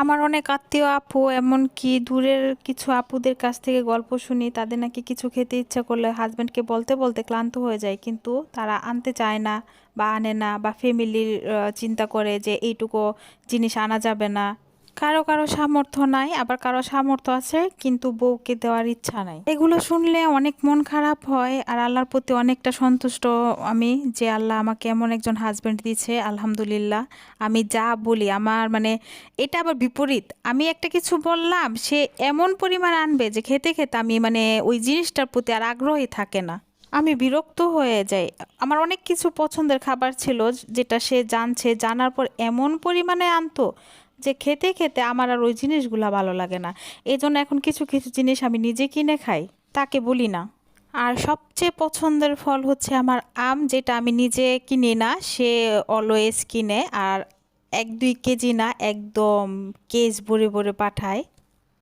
আমার অনেক আত্মীয় আপু এমনকি দূরের কিছু আপুদের কাছ থেকে গল্প শুনি তাদের নাকি কিছু খেতে ইচ্ছা করলে হাজবেন্ডকে বলতে বলতে ক্লান্ত হয়ে যায় কিন্তু তারা আনতে চায় না বা আনে না বা ফ্যামিলির চিন্তা করে যে এইটুকু জিনিস আনা যাবে না। কারো কারো সামর্থ্য নাই, আবার কারো সামর্থ্য আছে কিন্তু বউকে দেওয়ার ইচ্ছা নাই। এগুলো শুনলে অনেক মন খারাপ হয় আর আল্লাহর প্রতি অনেকটা সন্তুষ্ট আমি, যে আল্লাহ আমাকে এমন একজন হাজবেন্ড দিয়েছে আলহামদুলিল্লাহ। আমি যা বলি আমার মানে এটা আবার বিপরীত, আমি একটা কিছু বললাম সে এমন পরিমাণ আনবে যে খেতে খেতে আমি মানে ওই জিনিসটার প্রতি আর আগ্রহী থাকে না, আমি বিরক্ত হয়ে যাই। আমার অনেক কিছু পছন্দের খাবার ছিল যেটা সে জানছে, জানার পর এমন পরিমাণে আনতো যে খেতে খেতে আমার আর ওই জিনিসগুলা ভালো লাগে না। এই জন্য এখন কিছু কিছু জিনিস আমি নিজে কিনে খাই, তাকে বলি না। আর সবচেয়ে পছন্দের ফল হচ্ছে আমার আম, যেটা আমি নিজে কিনি না, সে অলওয়েজ কিনে। আর 1-2 কেজি না, একদম কেজ ভরে ভরে পাঠায়।